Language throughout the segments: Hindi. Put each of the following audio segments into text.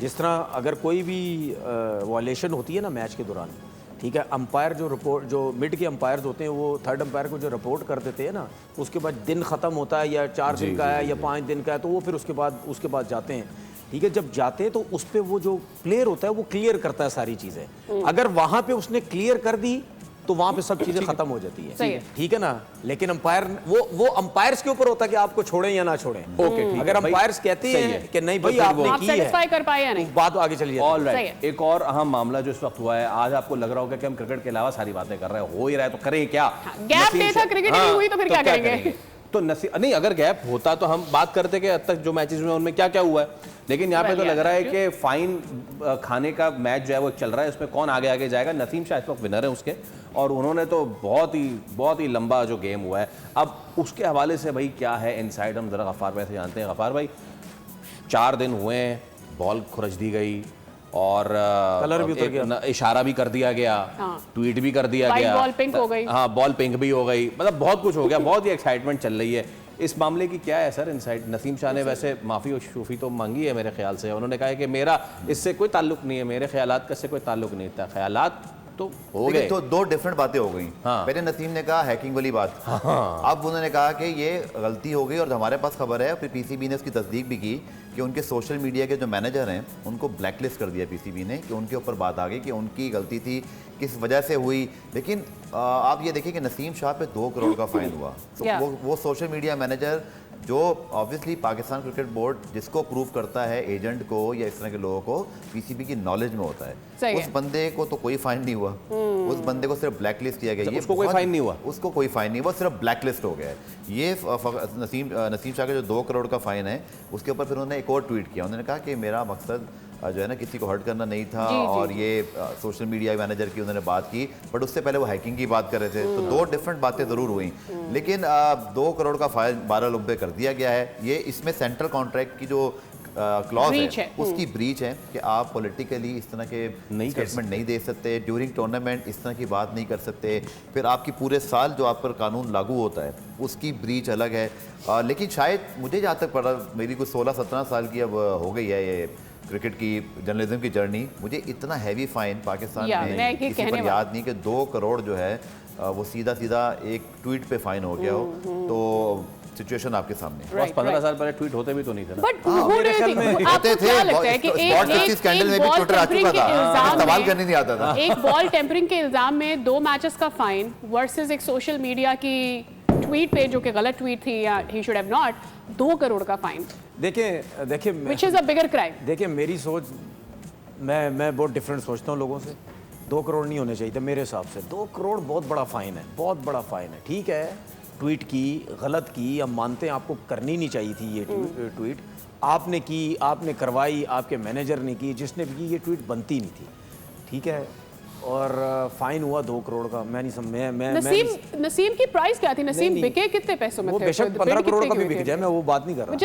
जिस तरह अगर कोई भी वॉयलेशन होती है ना मैच के दौरान, ठीक है, अंपायर जो रिपोर्ट, जो मिड के अंपायर्स होते हैं वो थर्ड अंपायर को जो रिपोर्ट कर देते हैं ना, उसके बाद दिन ख़त्म होता है या 4 दिन का है या 5 दिन का है, तो वो फिर उसके बाद जाते हैं, ठीक है। जब जाते हैं तो उस पर वो जो प्लेयर होता है वो क्लियर करता है सारी चीज़ें। अगर वहाँ पे उसने क्लियर कर दी तो वहां पे सब चीजें खत्म हो जाती है, ठीक है ना। लेकिन अंपायर वो अंपायर्स के ऊपर होता है कि आपको छोड़ें या ना छोड़ें। ओके, अगर अंपायर्स कहते हैं कि नहीं भाई आपने की है, कर पाए या नहीं, बात आगे चली जाती है। ऑलराइट, एक और अहम मामला जो इस वक्त हुआ है, आज आपको लग रहा होगा कि हम क्रिकेट के अलावा सारी बातें कर रहे हैं, हो ही रहा है तो करें क्या? गैप नहीं था, क्रिकेट नहीं हुई तो फिर क्या करेंगे? तो नहीं, अगर गैप होता तो हम बात करते कि अब तक जो मैचेस में उनमें क्या क्या हुआ है, लेकिन यहाँ पे तो लग रहा है कि फाइन खाने का मैच जो है वो चल रहा है, उसमें कौन आगे आगे जाएगा। नसीम शाह इस वक्त विनर है उसके, और उन्होंने तो बहुत ही लंबा जो गेम हुआ है। अब उसके हवाले से भाई क्या है इनसाइड, हम जरा गफ्फार भाई से जानते हैं। गफ्फार भाई, 4 दिन हुए हैं, बॉल खुरच दी गई और कलर भी उतर गया, इशारा भी कर दिया गया, ट्वीट भी कर दिया गया, बॉल पिंक हो गई, हाँ बॉल पिंक भी हो गई, मतलब बहुत कुछ हो गया, बहुत ही एक्साइटमेंट चल रही है। इस मामले की क्या है सर इनसाइट? नसीम शाह ने वैसे माफ़ी और शूफ़ी तो मांगी है मेरे ख्याल से, उन्होंने कहा है कि मेरा इससे कोई ताल्लुक नहीं है, मेरे ख्यालात का इससे कोई ताल्लुक नहीं था। ख्यालात तो हो गए, तो दो डिफरेंट बातें हो गई। पहले नसीम ने कहा हैकिंग वाली बात, अब उन्होंने कहा कि ये गलती हो गई, और हमारे पास खबर है, फिर पीसीबी ने उसकी तस्दीक भी की कि उनके सोशल मीडिया के जो मैनेजर हैं उनको ब्लैकलिस्ट कर दिया पीसीबी ने, कि उनके ऊपर बात आ गई कि उनकी गलती थी, किस वजह से हुई। लेकिन आप ये देखिए कि नसीम शाह पे 2 करोड़ का फाइन हुआ, तो वो सोशल मीडिया मैनेजर जो ऑब्वियसली पाकिस्तान क्रिकेट बोर्ड जिसको प्रूव करता है एजेंट को या इस तरह के लोगों को, पीसीबी की नॉलेज में होता है, उस बंदे को तो कोई फाइन नहीं हुआ, उस बंदे को सिर्फ ब्लैक लिस्ट किया गया। ये उसको कोई फाइन नहीं हुआ, उसको कोई फाइन नहीं हुआ, सिर्फ ब्लैक लिस्ट हो गया है। ये नसीम शाह का जो 2 करोड़ का फाइन है, उसके ऊपर फिर उन्होंने एक और ट्वीट किया, उन्होंने कहा कि मेरा मकसद जो है ना किसी को हर्ट करना नहीं था, और ये सोशल मीडिया मैनेजर की उन्होंने बात की, बट उससे पहले वो हैकिंग की बात कर रहे थे, तो 2 डिफरेंट बातें ज़रूर हुई। लेकिन 2 करोड़ का फाइन 12 लोग पे कर दिया गया है। ये इसमें सेंट्रल कॉन्ट्रैक्ट की जो क्लॉज है उसकी ब्रीच है कि आप पॉलिटिकली इस तरह के स्टेटमेंट नहीं दे सकते, ड्यूरिंग टूर्नामेंट इस तरह की बात नहीं कर सकते, फिर आपकी पूरे साल जो आप पर कानून लागू होता है उसकी ब्रीच अलग है। लेकिन शायद मुझे जहाँ तक पता, मेरी कुछ 16-17 साल की अब हो गई है ये क्रिकेट की जर्नलिज्म की जर्नी, मुझे इतना हैवी फाइन पाकिस्तान में किसी पर याद नहीं कि 2 करोड़ जो है वो सीधा एक ट्वीट पे फाइन हो गया हो। तो सिचुएशन आपके सामने, बस 15 साल पहले ट्वीट होते भी तो नहीं थे ना, बट होते थे। स्कैंडल में भी ट्विटर आ चुका था, सवाल करने नहीं आता था। एक बॉल टेम्परिंग के इल्जाम में 2 मैचेस का फाइन वर्सेस एक सोशल मीडिया की ट्वीट पे जो कि गलत ट्वीट थी या he should have not, 2 crore का फाइन। देखिए which is a bigger crime. देखिए मेरी सोच, मैं बहुत डिफरेंट सोचता हूँ लोगों से। 2 करोड़ नहीं होने चाहिए थे मेरे हिसाब से। 2 करोड़ बहुत बड़ा फाइन है, बहुत बड़ा फाइन है। ठीक है, ट्वीट की, गलत की, हम मानते हैं आपको करनी नहीं चाहिए थी ये ट्वीट, आपने की, आपने करवाई, आपके मैनेजर ने की, जिसने भी की, ये ट्वीट बनती नहीं थी, ठीक है। और फाइन हुआ 2 करोड़ का। मैं नहीं समझ, नसीम की प्राइस क्या थी? नसीम बिके कितने पैसों में थे? वो बेशक 15 करोड़ का भी बिक जाए, मैं वो बात नहीं कर रहा।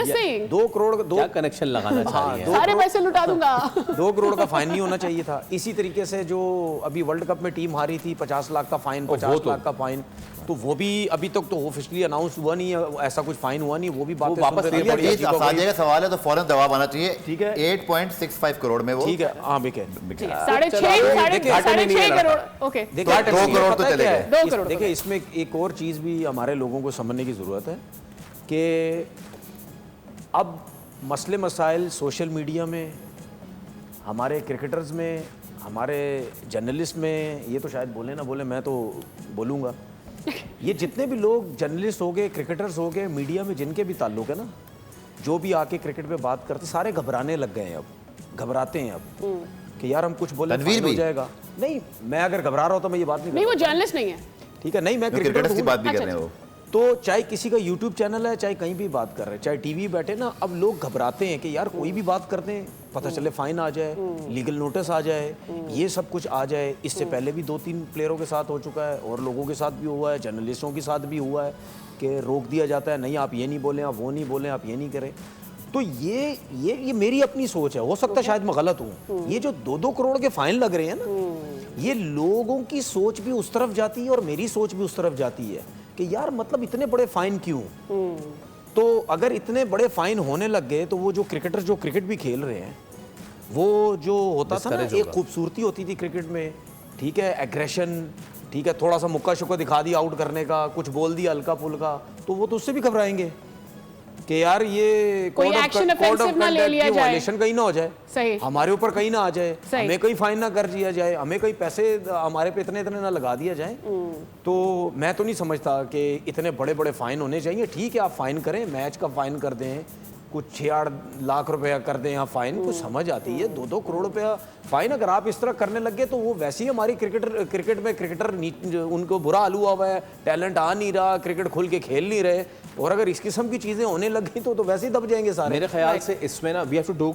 2 करोड़ का क्या कनेक्शन लगाना चाह रही है? सारे पैसे लुटा दूंगा। 2 करोड़ का फाइन नहीं होना चाहिए था। इसी तरीके से जो अभी वर्ल्ड कप में टीम हारी थी, 50 लाख का फाइन, 50 लाख का फाइन, तो वो भी अभी तक तो ऑफिशियली अनाउंस हुआ नहीं है, ऐसा कुछ फाइन हुआ नहीं, वो भी बात वापस का सवाल है तो फौरन जवाब आना चाहिए। ठीक है, 8.65 करोड़ में वो, ठीक है, हाँ बिके 6.5 करोड़। ओके, 2 करोड़ तो चले गए। देखिए इसमें एक और चीज भी हमारे लोगों को समझने की जरूरत है कि अब मसले मसाइल सोशल मीडिया में, हमारे क्रिकेटर्स में, हमारे जर्नलिस्ट में, ये तो शायद बोले ना बोले, मैं तो बोलूँगा, ये जितने भी लोग जर्नलिस्ट हो गए, क्रिकेटर्स हो गए, मीडिया में जिनके भी ताल्लुक है ना, जो भी आके क्रिकेट पे बात करते, सारे घबराने लग गए हैं। अब घबराते हैं अब कि यार हम कुछ बोले फाइन हो जाएगा। नहीं, मैं अगर घबरा रहा हूँ तो मैं ये बात नहीं, वो जर्नलिस्ट नहीं है, ठीक है, नहीं मैं क्रिकेटर्स की बात भी कर रहे हो। तो चाहे किसी का यूट्यूब चैनल है, चाहे कहीं भी बात कर रहे हैं, चाहे टीवी बैठे ना, अब लोग घबराते हैं कि यार कोई भी बात करते हैं, पता चले फाइन आ जाए, लीगल नोटिस आ जाए, ये सब कुछ आ जाए। इससे पहले भी 2-3 प्लेयरों के साथ हो चुका है, और लोगों के साथ भी हुआ है, जर्नलिस्टों के साथ भी हुआ है कि रोक दिया जाता है, नहीं आप ये नहीं बोलें, आप वो नहीं बोलें, आप ये नहीं करें। तो ये मेरी अपनी सोच है, हो सकता है शायद मैं गलत हूँ। ये जो 2-2 करोड़ के फाइन लग रहे हैं ना, ये लोगों की सोच भी उस तरफ जाती है और मेरी सोच भी उस तरफ जाती है कि यार मतलब इतने बड़े फाइन क्यों। तो अगर इतने बड़े फाइन होने लग गए तो वो जो क्रिकेटर्स जो क्रिकेट भी खेल रहे हैं, वो जो होता था ना, Discourage एक होगा। खूबसूरती होती थी क्रिकेट में, ठीक है, एग्रेशन, ठीक है, थोड़ा सा मुक्का शुक्का दिखा दिया आउट करने का, कुछ बोल दिया हल्का फुल्का, तो वो तो उससे भी घबराएंगे कि यार ये कोई code of action code of offensive ना ले conduct लिया की जाए। violation कहीं ना हो जाए, सही। हमारे ऊपर कहीं ना आ जाए, सही। हमें कहीं फाइन ना कर दिया जाए, हमें कहीं पैसे हमारे पे इतने इतने ना लगा दिया जाए। तो मैं तो नहीं समझता कि इतने बड़े बड़े फाइन होने चाहिए। ठीक है, आप फाइन करें, मैच का फाइन कर दें, कुछ 6-8 लाख रुपया कर दें यहाँ फाइन, कुछ समझ आती है। 2-2 करोड़ रुपया फाइन अगर आप इस तरह करने लग गए तो वो वैसे ही हमारी क्रिकेट में क्रिकेटर उनको बुरा हाल हुआ हुआ है, टैलेंट आ नहीं रहा, क्रिकेट खुल के खेल नहीं रहे, और अगर इस किस्म की चीजें होने लग गई तो वैसे ही दब जाएंगे सारे। मेरे ख्याल से इसमें ना वी हैव टू डू